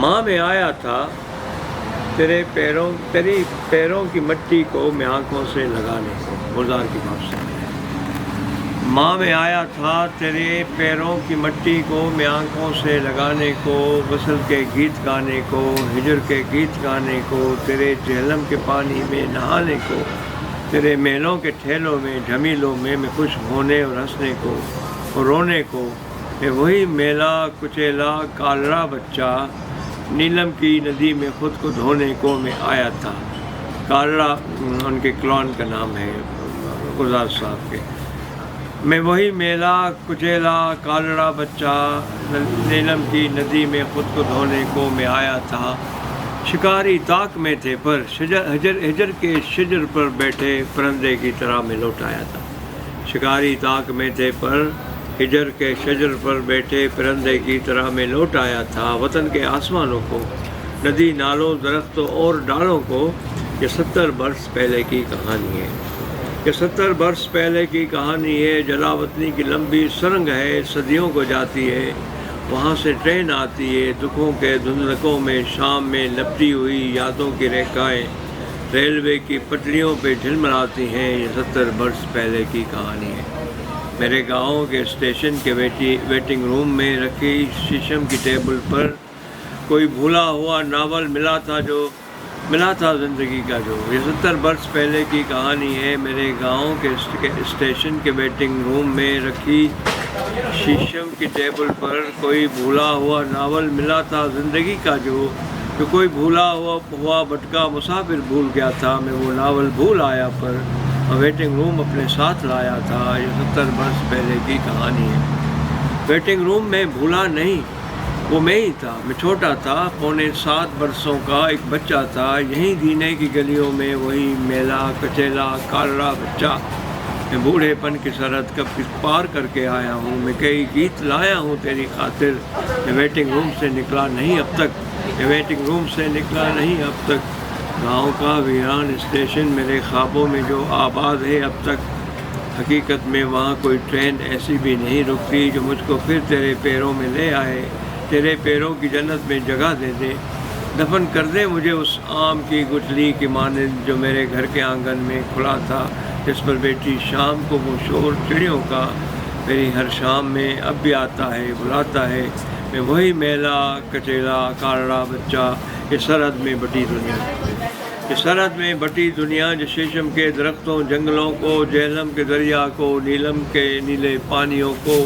ماں میں آیا تھا تیری پیروں کی مٹی کو میں آنکھوں سے لگانے کو. گلزار کی بات سے ماں میں آیا تھا تیرے پیروں کی مٹی کو میں آنکھوں سے لگانے کو، وصل کے گیت گانے کو، ہجر کے گیت گانے کو، تیرے جہلم کے پانی میں نہانے کو، تیرے میلوں کے ٹھیلوں میں جھمیلوں میں خوش ہونے اور ہنسنے کو اور رونے کو. میں وہی میلا کچیلا کالرا بچہ، نیلم کی ندی میں خود کو دھونے کو میں آیا تھا. کالرا ان کے کلون کا نام ہے گلزار صاحب کے. میں وہی میلا کچیلا کالرا بچہ، نیلم کی ندی میں خود کو دھونے کو میں آیا تھا. شکاری طاق میں تھے پر ہجر کے شجر پر بیٹھے پرندے کی طرح میں لوٹ آیا تھا. شکاری طاق میں تھے پر ہجر کے شجر پر بیٹھے پرندے کی طرح میں لوٹ آیا تھا. وطن کے آسمانوں کو، ندی نالوں درختوں اور ڈالوں کو، یہ 70 برس پہلے کی کہانی ہے. یہ 70 برس پہلے کی کہانی ہے. جلاوطنی کی لمبی سرنگ ہے، صدیوں کو جاتی ہے. وہاں سے ٹرین آتی ہے، دکھوں کے دھندلکوں میں شام میں لپٹی ہوئی یادوں کی ریکھائیں ریلوے کی پٹریوں پہ جھلملاتی ہیں. یہ 70 برس پہلے کی کہانی ہے. میرے گاؤں کے اسٹیشن کے ویٹنگ روم میں رکھی شیشم کی ٹیبل پر کوئی بھولا ہوا ناول ملا تھا زندگی کا جو. یہ 70 برس پہلے کی کہانی ہے. میرے گاؤں کے اسٹیشن کے ویٹنگ روم میں رکھی شیشم کی ٹیبل پر کوئی بھولا ہوا ناول ملا تھا زندگی کا جو کوئی بھولا ہوا بھٹکا مسافر بھول گیا تھا. میں وہ ناول بھول آیا پر ویٹنگ روم اپنے ساتھ لایا تھا. یہ 70 برس پہلے کی کہانی ہے. ویٹنگ روم میں بھولا نہیں، وہ میں ہی تھا. میں چھوٹا تھا، 7.25 برسوں کا ایک بچہ تھا. یہیں دینے کی گلیوں میں وہی میلا کچیلا کالرا بچہ. میں بوڑھے پن کی سرحد کب پار کر کے آیا ہوں. میں کئی گیت لایا ہوں تیری خاطر. میں ویٹنگ روم سے نکلا نہیں اب تک. گاؤں کا ویران اسٹیشن میرے خوابوں میں جو آباد ہے اب تک. حقیقت میں وہاں کوئی ٹرین ایسی بھی نہیں رکتی جو مجھ کو پھر تیرے پیروں میں لے آئے، تیرے پیروں کی جنت میں جگہ دے دے. دفن کر دے مجھے اس آم کی گٹھلی کی مانند جو میرے گھر کے آنگن میں کھلا تھا، جس پر بیٹی شام کو وہ شور چڑیوں کا میری ہر شام میں اب بھی آتا ہے، بلاتا ہے. میں وہی میلا کچیلا کالرا بچہ. یہ سرحد میں بٹی دنیا جو شیشم کے درختوں جنگلوں کو، جہلم کے دریا کو، نیلم کے نیلے پانیوں کو،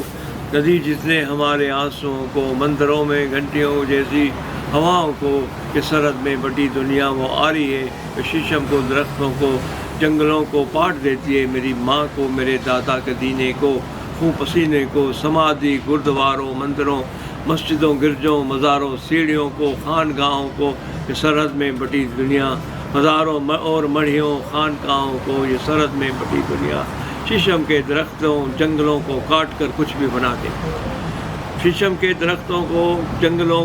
ندی جتنے ہمارے آنسوؤں کو، مندروں میں گھنٹیوں جیسی ہواؤں کو. یہ سرحد میں بٹی دنیا وہ آ رہی ہے جو شیشم کو، درختوں کو، جنگلوں کو پاٹ دیتی ہے. میری ماں کو، میرے دادا کے دینے کو، خون پسینے کو، سمادھی گردواروں مندروں مسجدوں گرجوں مزاروں سیڑھیوں کو، خانگاہوں کو. یہ سرحد میں بٹی دنیا مزاروں اور مڑھیوں خانقاہوں کو. یہ سرحد میں بٹی دنیا شیشم کے درختوں جنگلوں کو کاٹ کر کچھ بھی بنا دے. شیشم کے درختوں جنگلوں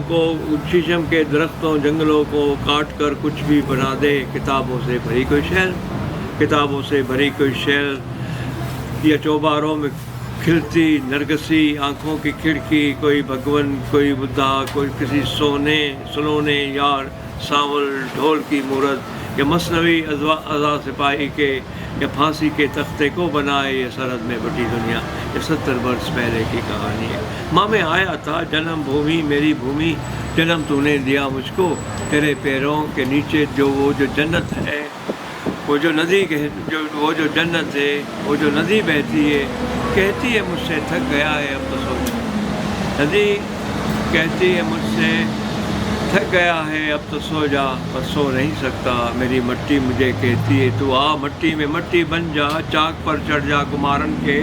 کو کاٹ کر کچھ بھی بنا دے. کتابوں سے بھری کوئی شیل یا چوباروں میں کھلتی نرگسی آنکھوں کی کھڑکی. کوئی بھگون، کوئی بدھا، کوئی کسی سلونے یار سانول ڈھول کی مورت، یا مصنوعی اعضاء سپاہی کے یا پھانسی کے تختے کو بنائے. یہ سرحد میں بٹی دنیا. یہ 70 برس پہلے کی کہانی ہے. ماں میں آیا تھا جنم بھومی میری بھومی، جنم تو نے دیا مجھ کو. تیرے پیروں کے نیچے وہ جو جنت ہے، وہ جو جنت ہے، وہ جو ندی بہتی ہے، کہتی ہے مجھ سے تھک گیا ہے اب تو سو جا. ندی کہتی ہے مجھ سے تھک گیا ہے اب تو سو جا، پر سو نہیں سکتا. میری مٹی مجھے کہتی ہے تو آ مٹی میں مٹی بن جا، چاک پر چڑھ جا کمارن کے.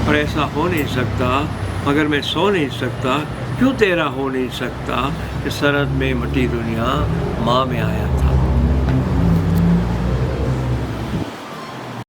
پر ایسا ہو نہیں سکتا مگر میں سو نہیں سکتا. کیوں تیرا ہو نہیں سکتا؟ اس سرحد میں بٹی دنیا ماں میں آیا.